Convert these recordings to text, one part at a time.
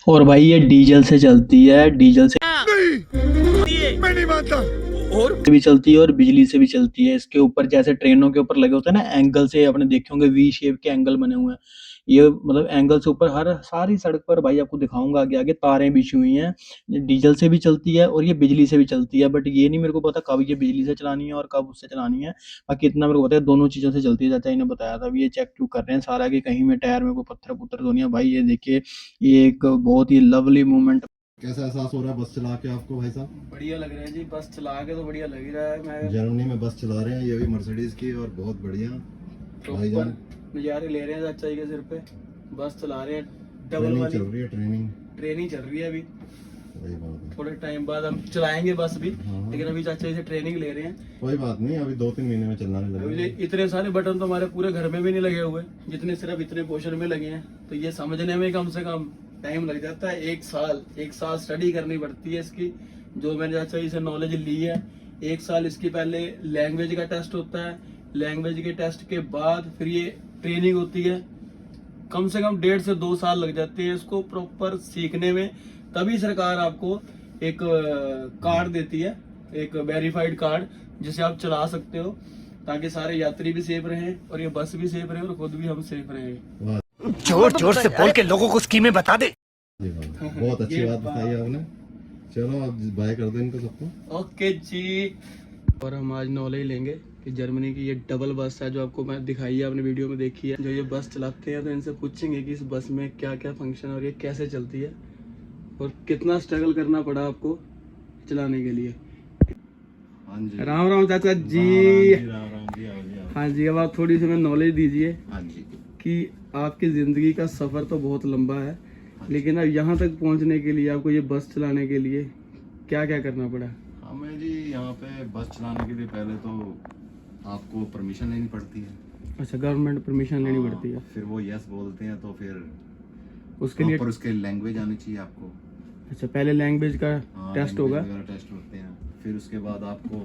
और भाई ये डीजल से चलती है, डीजल से मैं नहीं मानता। और भी चलती है और बिजली से भी चलती है। इसके ऊपर जैसे ट्रेनों के ऊपर लगे होते हैं ना एंगल से, आपने देखे होंगे वी शेप के एंगल बने हुए हैं। ये मतलब एंगल से ऊपर हर सारी सड़क पर भाई आपको दिखाऊंगा आगे आगे तारें बिछी हुई हैं। ये डीजल से भी चलती है और ये बिजली से भी चलती है, बट ये नहीं मेरे को पता कब ये बिजली से चलानी है और कब उससे चलानी है। बाकी इतना मेरे को पता है दोनों चीज़ों से चलती है। चाचा जी ने बताया था। अभी ये चेक चुक कर रहे हैं सारा कि कहीं में टायर में कोई पत्थर पुत्थर तो नहीं है। भाई ये देखिए, ये एक बहुत ही लवली मोमेंट। कैसा एहसास हो रहा है बस चला के आपको भाई साहब? बढ़िया लग रहा है जी, बस चला के तो बढ़िया लग ही रहा है। मैं जर्मनी में बस चला रहे हैं, ये भी मर्सिडीज की और बहुत बढ़िया भाईजान। नज़ारे ले रहे हैं चाचा जी के सिर पे, बस चला रहे हैं डबल ट्रेनिंग वाली। चल रही है, ट्रेनिंग ट्रेनिंग चल रही है अभी, वही बात है। थोड़े टाइम बाद हम चलाएंगे बस भी। हाँ। लेकिन अभी चाचा जी से ट्रेनिंग ले रहे हैं। कोई बात नहीं, अभी 2-3 महीने में चलना नहीं अभी लगेगा। इतने सारे बटन तो हमारे पूरे घर में भी नहीं लगे हुए, जितने सिर्फ इतने पोर्शन में लगे हैं। तो ये समझने में कम से कम टाइम लग जाता है। एक साल स्टडी करनी पड़ती है इसकी। जो मैंने चाचा जी से नॉलेज ली है, 1 साल इसकी पहले लैंग्वेज का टेस्ट होता है। लैंग्वेज के टेस्ट के बाद फिर ये ट्रेनिंग होती है। कम से कम 1.5 से 2 साल लग जाते हैं इसको प्रॉपर सीखने में। तभी सरकार आपको एक कार्ड देती है, एक वेरीफाइड कार्ड, जिसे आप चला सकते हो, ताकि सारे यात्री भी सेफ रहें और ये बस भी सेफ रहे और खुद भी हम सेफ रहेंगे। जोर जोर से बोल के लोगों को स्कीमें बता दे। ये बात है। बहुत अच्छी बात बताई आपने। चलो अब बाय कर दो इनको सबको। ओके जी। और हम आज नॉलेज लेंगे कि जर्मनी की ये डबल बस है जो आपको मैं दिखाई है, आपने वीडियो में देखी है। जो ये बस चलाते हैं तो इनसे पूछेंगे कि इस बस में क्या क्या फंक्शन है और ये कैसे चलती है और कितना स्ट्रगल करना पड़ा आपको चलाने के लिए। हाँ जी, राम राम चाचा जी। राम राम जी, आओ जी, आओ। हाँ जी, अब आप थोड़ी सी हमें नॉलेज दीजिए हाँ जी। कि आपकी ज़िंदगी का सफ़र तो बहुत लंबा है, लेकिन अब यहाँ तक पहुँचने के लिए आपको ये बस चलाने के लिए क्या क्या करना पड़ा? हमें जी यहाँ पे बस चलाने के लिए पहले तो आपको परमिशन लेनी पड़ती है। अच्छा, गवर्नमेंट परमिशन लेनी पड़ती है। फिर वो यस बोलते हैं तो फिर उसके लिए पर उसके लैंग्वेज आनी चाहिए आपको। अच्छा, पहले लैंग्वेज का टेस्ट होगा। टेस्ट होते हैं। फिर उसके बाद आपको,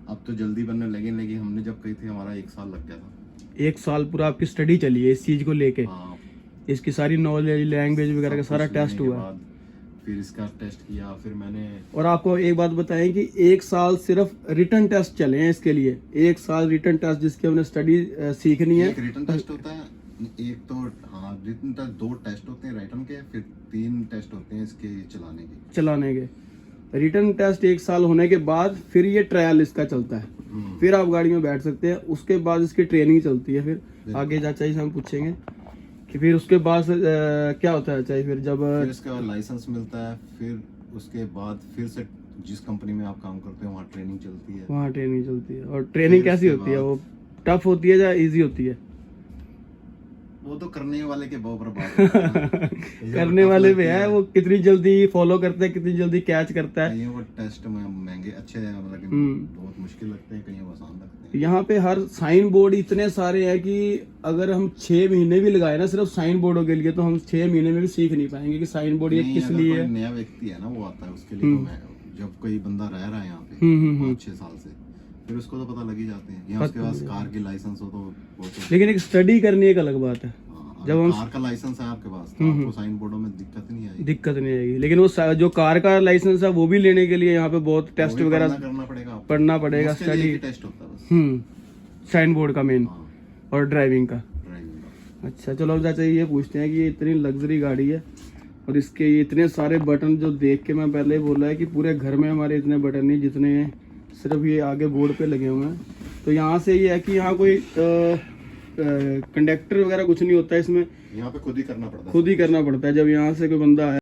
अब तो जल्दी बनने लगे, लेकिन हमने जब कही थी हमारा 1 साल लग गया था। 1 साल पूरा आपकी स्टडी चली है इस चीज़ को लेके। हाँ, इसकी सारी नॉलेज, लैंग्वेज वगैरह का सब सारा कुछ लेने टेस्ट के हुआ। बाद फिर इसका टेस्ट किया। फिर मैंने और आपको एक बात बताएं कि 1 साल सिर्फ रिटर्न टेस्ट चले हैं इसके लिए। 1 साल रिटर्न टेस्ट जिसकी हमने स्टडी सीखनी है। एक रिटर्न टेस्ट होता है, एक तो हाँ रिटर्न टेस्ट, 2 टेस्ट होते हैं रिटर्न के, फिर 3 टेस्ट होते हैं इसके चलाने के। रिटर्न टेस्ट 1 साल होने के बाद फिर ये ट्रायल इसका चलता है। फिर आप गाड़ी में बैठ सकते हैं। उसके बाद इसकी ट्रेनिंग चलती है। फिर आगे चाचा जी से हम पूछेंगे कि फिर उसके बाद क्या होता है चाचा जी? फिर जब फिर इसका लाइसेंस मिलता है। फिर उसके बाद फिर से जिस कंपनी में आप काम करते हो वहाँ ट्रेनिंग चलती है। वहाँ ट्रेनिंग चलती है। और ट्रेनिंग फिर कैसी उसके होती है? बाद- वो टफ होती है या इजी होती है? वो तो करने वाले के ऊपर बात है ना। ये करने टफ वाले लगती पे है वो कितनी जल्दी फॉलो करता है, कितनी जल्दी कैच करता है। कहीं वो टेस्ट में महंगे अच्छे हैं, लेकिन बहुत मुश्किल लगते हैं, कहीं वो आसान लगते हैं। यहाँ पे हर साइन बोर्ड इतने सारे हैं कि अगर हम 6 महीने भी लगाए ना सिर्फ साइन बोर्डों के लिए, तो हम 6 महीने में भी सीख नहीं पाएंगे कि साइन बोर्ड ये नहीं, किस अगर लिए कोई है। नया व्यक्ति है ना, वो आता है उसके लिए तो मैं, जब कोई बंदा रह रहा है यहाँ पे 5-6 साल से, फिर उसको तो पता लग ही जाते हैं। यहाँ उसके पास कार की लाइसेंस हो तो वो तो लेकिन एक स्टडी करनी एक अलग बात है। जब हम कार का लाइसेंस है आपके पास तो आपको साइन बोर्डों में दिक्कत नहीं आएगी। दिक्कत नहीं आएगी। लेकिन वो जो कार का लाइसेंस है वो भी लेने के लिए यहाँ पे बहुत टेस्ट वो भी वगैरह करना पड़ेगा आपको। पढ़ना पड़ेगा। उसके लिए स्टडी एक ही टेस्ट होता है बस। साइन बोर्ड का मेन हाँ, और ड्राइविंग का। ड्राइविंग का। अच्छा, चलो अब चाचा ये पूछते हैं कि ये इतनी लग्जरी गाड़ी है और इसके ये इतने सारे बटन जो देख के मैं पहले ही बोला है कि पूरे घर में हमारे इतने बटन नहीं जितने सिर्फ ये आगे बोर्ड पे लगे हुए हैं। तो यहाँ से ये है कि यहाँ कोई कंडक्टर वगैरह कुछ नहीं होता है इसमें, यहाँ पे खुद ही करना पड़ता है। खुद ही करना पड़ता है। जब यहाँ से कोई बंदा आया